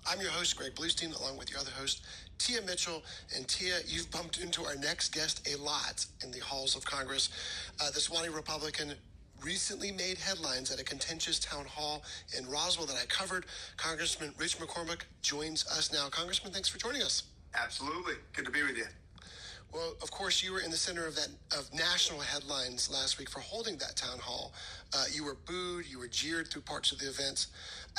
I'm your host, Greg Bluestein, along with your other host, Tia Mitchell. And Tia, you've bumped into our next guest a lot in the halls of Congress. The Suwannee Republican recently made headlines at a contentious town hall in Roswell that I covered. Congressman Rich McCormick joins us now. Congressman, thanks for joining us. Absolutely. Good to be with you. Well, of course, you were in the center of national headlines last week for holding that town hall. You were booed, you were jeered through parts of the events.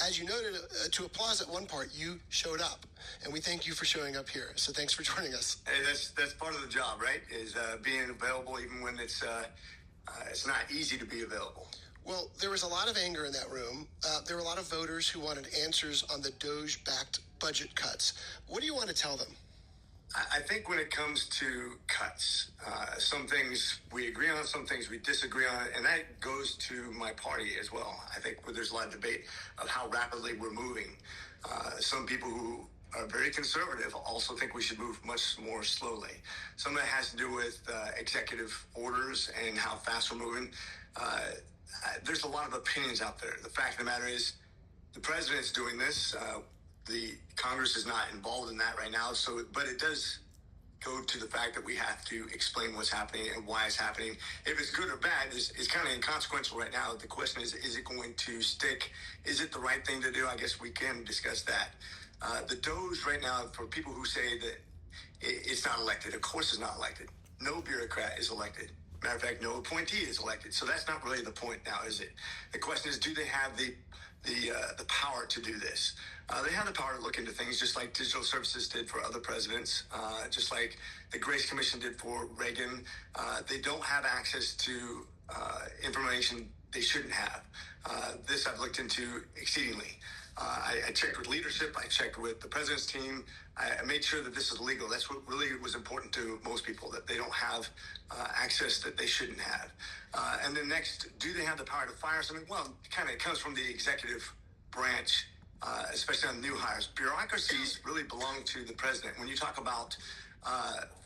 As you noted, to applause at one part, you showed up, and we thank you for showing up here. So thanks for joining us. Hey, that's part of the job, right? Is being available even when it's not easy to be available. Well, there was a lot of anger in that room. There were a lot of voters who wanted answers on the DOJ-backed budget cuts. What do you want to tell them? I think when it comes to cuts, some things we agree on, some things we disagree on, and that goes to my party as well. I think there's a lot of debate of how rapidly we're moving. Some people who are very conservative also think we should move much more slowly. Some of that has to do with executive orders and how fast we're moving. There's a lot of opinions out there. The fact of the matter is the president's doing this. The Congress is not involved in that right now. But it does go to the fact that we have to explain what's happening and why it's happening. If it's good or bad is kind of inconsequential right now. The question is it going to stick? Is it the right thing to do? I guess we can discuss that. The DOJ right now, for people who say that it's not elected, of course it's not elected. No bureaucrat is elected. Matter of fact, no appointee is elected. So that's not really the point now, is it? The question is, do they have the power to do this? They have the power to look into things just like digital services did for other presidents, just like the Grace Commission did for Reagan. They don't have access to information they shouldn't have. This I've looked into exceedingly. I checked with leadership. I checked with the president's team. I made sure that this is legal. That's what really was important to most people, that they don't have access that they shouldn't have. And then next, do they have the power to fire something? Well, it comes from the executive branch, especially on new hires. Bureaucracies really belong to the president. When you talk about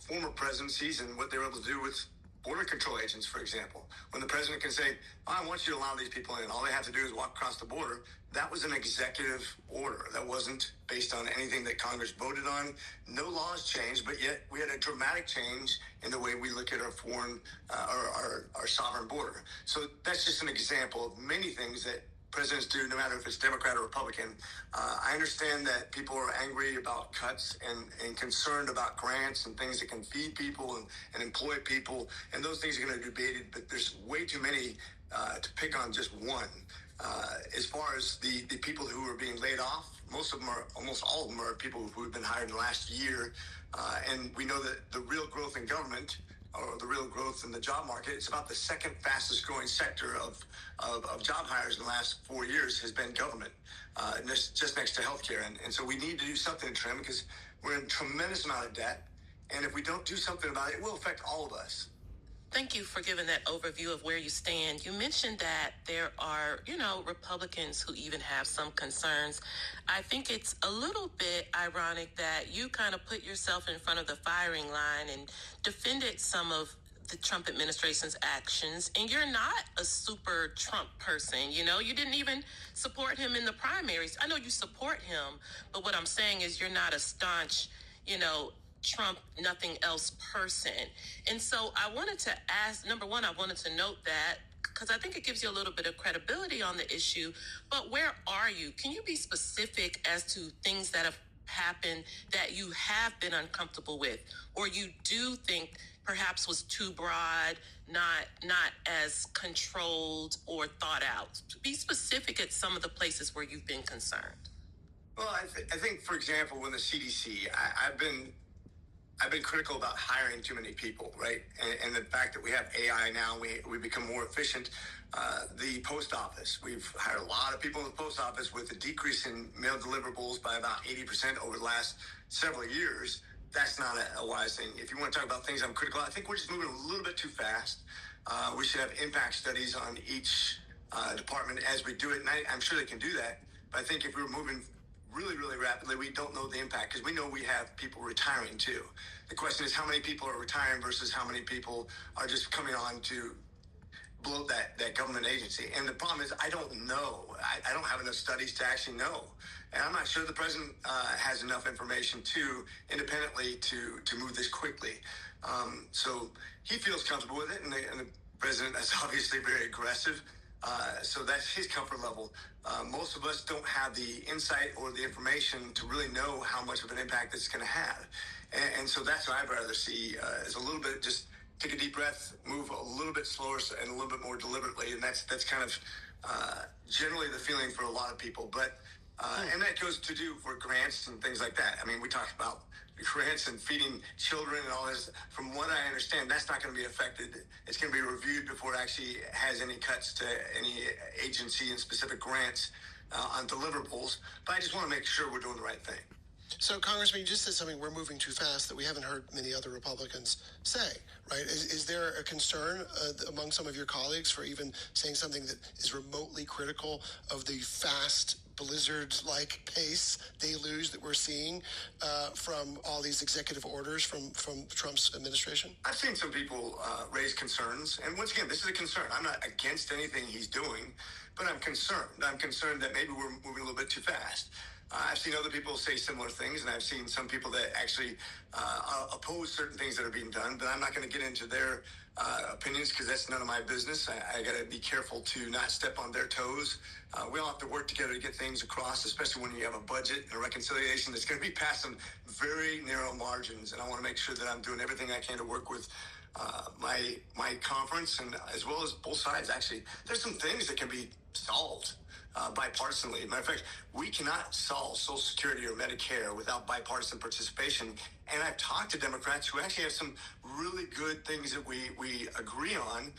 former presidencies and what they were able to do with border control agents, for example, when the president can say, I want you to allow these people in, all they have to do is walk across the border. That was an executive order. That wasn't based on anything that Congress voted on. No laws changed, but yet we had a dramatic change in the way we look at our foreign, our sovereign border. So that's just an example of many things that presidents do, no matter if it's Democrat or Republican. I understand that people are angry about cuts and concerned about grants and things that can feed people and employ people, and those things are going to be debated, but there's way too many to pick on just one. As far as the people who are being laid off, almost all of them are people who have been hired in the last year, and we know that the real growth in government, or the real growth in the job market, it's about the second fastest growing sector of job hires in the last 4 years has been government, just next to healthcare. And so we need to do something to trim because we're in a tremendous amount of debt. And if we don't do something about it, it will affect all of us. Thank you for giving that overview of where you stand. You mentioned that there are, Republicans who even have some concerns. I think it's a little bit ironic that you kind of put yourself in front of the firing line and defended some of the Trump administration's actions, and you're not a super Trump person. You didn't even support him in the primaries. I know you support him, but what I'm saying is you're not a staunch, Trump, nothing else person. And so I wanted to ask, number one, I wanted to note that because I think it gives you a little bit of credibility on the issue, but where are you? Can you be specific as to things that have happened that you have been uncomfortable with, or you do think perhaps was too broad, not as controlled or thought out? Be specific at some of the places where you've been concerned. Well, I think, for example, when the CDC, I've been critical about hiring too many people, right? And the fact that we have AI now, we become more efficient. The post office, we've hired a lot of people in the post office with a decrease in mail deliverables by about 80% over the last several years. That's not a wise thing. If you want to talk about things I'm critical, I think we're just moving a little bit too fast. We should have impact studies on each department as we do it. And I'm sure they can do that. But I think if we were moving really, really rapidly, we don't know the impact because we know we have people retiring too. The question is how many people are retiring versus how many people are just coming on to bloat that government agency. And the problem is I don't know. I don't have enough studies to actually know. And I'm not sure the president has enough information independently to move this quickly. So he feels comfortable with it, and the president is obviously very aggressive. So that's his comfort level. Most of us don't have the insight or the information to really know how much of an impact it's going to have. And so that's what I'd rather see is a little bit, just take a deep breath, move a little bit slower and a little bit more deliberately. And that's kind of generally the feeling for a lot of people. But and that goes to do for grants and things like that. I mean, we talked about grants and feeding children and all this. From what I understand, that's not going to be affected. It's going to be reviewed before it actually has any cuts to any agency and specific grants on deliverables. But I just want to make sure we're doing the right thing. So, Congressman, you just said something, we're moving too fast, that we haven't heard many other Republicans say, right? Is there a concern among some of your colleagues for even saying something that is remotely critical of the fast blizzard-like pace deluge that we're seeing from all these executive orders from Trump's administration? I've seen some people raise concerns. And once again, this is a concern. I'm not against anything he's doing, but I'm concerned. I'm concerned that maybe we're moving a little bit too fast. I've seen other people say similar things, and I've seen some people that actually oppose certain things that are being done, but I'm not going to get into their opinions because that's none of my business. I got to be careful to not step on their toes. We all have to work together to get things across, especially when you have a budget and a reconciliation that's going to be past some very narrow margins, and I want to make sure that I'm doing everything I can to work with my conference and as well as both sides. Actually, there's some things that can be solved bipartisanly. Matter of fact, we cannot solve Social Security or Medicare without bipartisan participation. And I've talked to Democrats who actually have some really good things that we agree on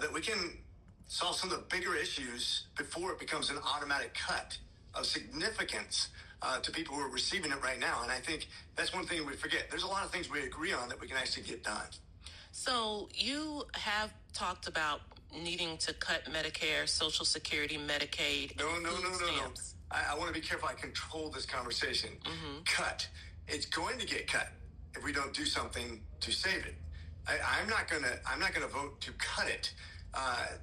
that we can solve some of the bigger issues before it becomes an automatic cut of significance to people who are receiving it right now. And I think that's one thing we forget. There's a lot of things we agree on that we can actually get done. So you have talked about needing to cut Medicare, Social Security, Medicaid. No. I want to be careful. I control this conversation. Mm-hmm. Cut. It's going to get cut if we don't do something to save it. I'm not gonna vote to cut it.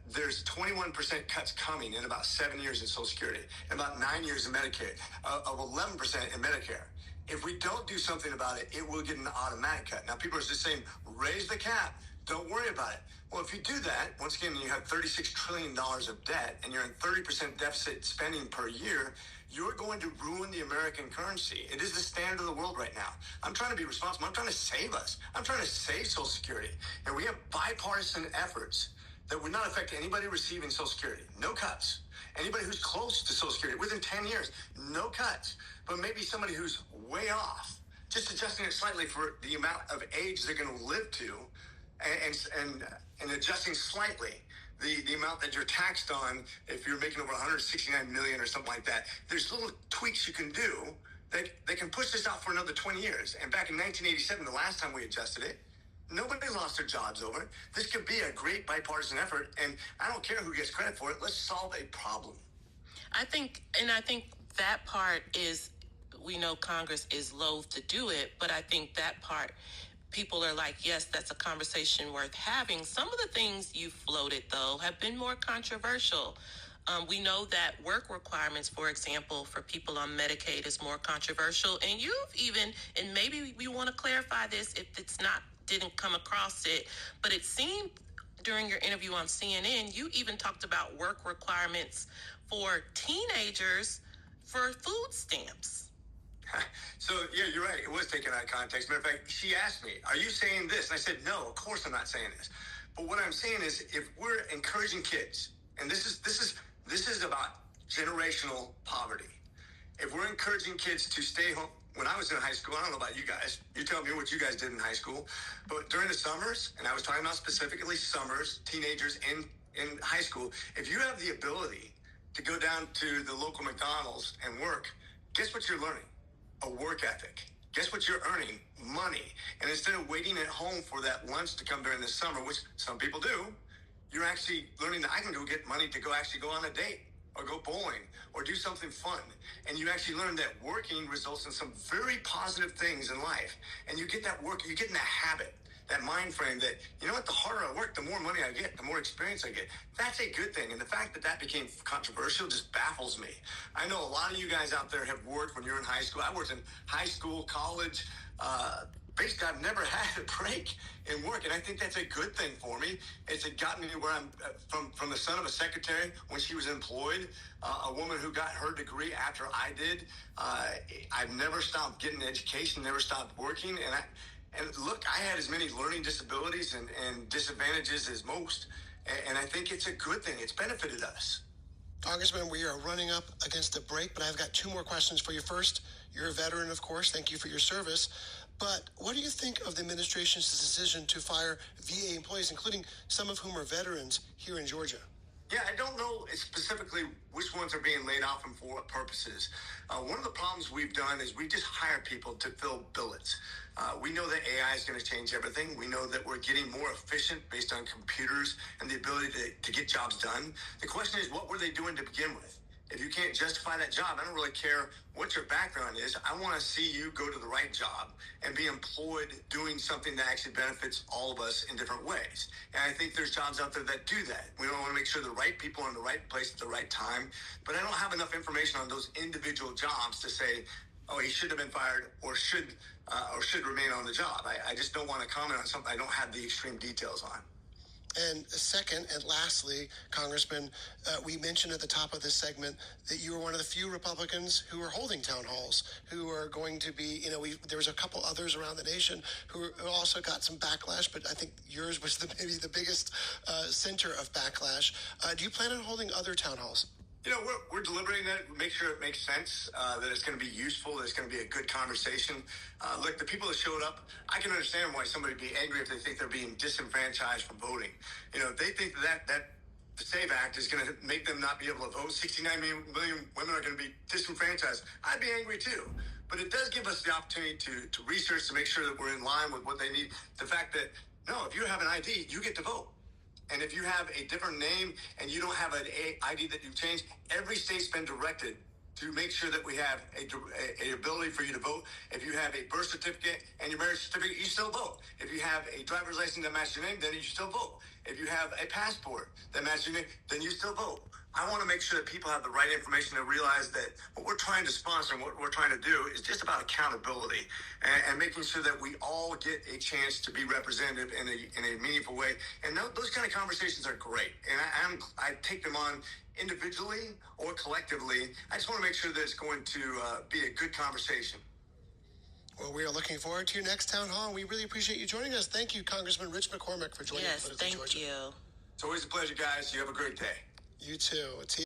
There's 21% cuts coming in about 7 years in Social Security, and about 9 years in Medicaid, of 11% in Medicare. If we don't do something about it, it will get an automatic cut. Now, people are just saying, raise the cap. Don't worry about it. Well, if you do that, once again, you have $36 trillion of debt and you're in 30% deficit spending per year, you're going to ruin the American currency. It is the standard of the world right now. I'm trying to be responsible. I'm trying to save us. I'm trying to save Social Security. And we have bipartisan efforts that would not affect anybody receiving Social Security. No cuts. Anybody who's close to Social Security within 10 years, no cuts. But maybe somebody who's way off, just adjusting it slightly for the amount of age they're going to live to, and adjusting slightly the amount that you're taxed on if you're making over 169 million or something like that. There's little tweaks you can do that they can push this out for another 20 years. And back in 1987, the last time we adjusted it, nobody lost their jobs over it. This could be a great bipartisan effort, and I don't care who gets credit for it. Let's solve a problem. I think that part is, we know Congress is loath to do it, but I think that part, people are like, yes, that's a conversation worth having. Some of the things you floated, though, have been more controversial. We know that work requirements, for example, for people on Medicaid is more controversial. And you've even, and maybe we want to clarify this if didn't come across it, but it seemed during your interview on CNN, you even talked about work requirements for teenagers for food stamps. So, yeah, you're right. It was taken out of context. Matter of fact, she asked me, are you saying this? And I said, no, of course I'm not saying this. But what I'm saying is, if we're encouraging kids, and this is about generational poverty. If we're encouraging kids to stay home, when I was in high school, I don't know about you guys. You tell me what you guys did in high school. But during the summers, and I was talking about specifically summers, teenagers in high school, if you have the ability to go down to the local McDonald's and work, guess what you're learning? A work ethic. Guess what you're earning? Money. And instead of waiting at home for that lunch to come during the summer, which some people do, you're actually learning that I can go get money to go on a date or go bowling or do something fun. And you actually learn that working results in some very positive things in life. And you get that work, you get in that habit. that mind frame that, you know what, the harder I work, the more money I get, the more experience I get. That's a good thing. And the fact that that became controversial just baffles me. I know a lot of you guys out there have worked when you're in high school. I worked in high school, college, basically, I've never had a break in work, and I think that's a good thing for me. It's gotten me where I'm from the son of a secretary when she was employed, a woman who got her degree after I did. I've never stopped getting education, never stopped working, and look, I had as many learning disabilities and disadvantages as most, and I think it's a good thing. It's benefited us. Congressman, we are running up against a break, but I've got two more questions for you. First, you're a veteran, of course. Thank you for your service. But what do you think of the administration's decision to fire VA employees, including some of whom are veterans here in Georgia? Yeah, I don't know specifically which ones are being laid off and for what purposes. One of the problems we've done is we just hire people to fill billets. We know that AI is going to change everything. We know that we're getting more efficient based on computers and the ability to get jobs done. The question is, what were they doing to begin with? If you can't justify that job, I don't really care what your background is. I want to see you go to the right job and be employed doing something that actually benefits all of us in different ways. And I think there's jobs out there that do that. We don't want to make sure the right people are in the right place at the right time. But I don't have enough information on those individual jobs to say, oh, he should have been fired or should remain on the job. I just don't want to comment on something I don't have the extreme details on. And second, and lastly, Congressman, we mentioned at the top of this segment that you were one of the few Republicans who are holding town halls, who are going to be, there was a couple others around the nation who also got some backlash, but I think yours was maybe the biggest center of backlash. Do you plan on holding other town halls? We're deliberating that, make sure it makes sense, that it's going to be useful, that it's going to be a good conversation. Look, the people that showed up, I can understand why somebody would be angry if they think they're being disenfranchised from voting. They think that the SAVE Act is going to make them not be able to vote. 69 million women are going to be disenfranchised. I'd be angry too. But it does give us the opportunity to research, to make sure that we're in line with what they need. The fact that, no, if you have an ID, you get to vote. And if you have a different name and you don't have an ID that you've changed, every state's been directed to make sure that we have a ability for you to vote. If you have a birth certificate and your marriage certificate, you still vote. If you have a driver's license that matches your name, then you still vote. If you have a passport that matches your name, then you still vote. I want to make sure that people have the right information to realize that what we're trying to sponsor and what we're trying to do is just about accountability and making sure that we all get a chance to be represented in a meaningful way. And those kind of conversations are great. And I take them on individually or collectively. I just want to make sure that it's going to be a good conversation. Well, we are looking forward to your next town hall. We really appreciate you joining us. Thank you, Congressman Rich McCormick, for joining us. Yes, thank you. It's always a pleasure, guys. You have a great day. You too.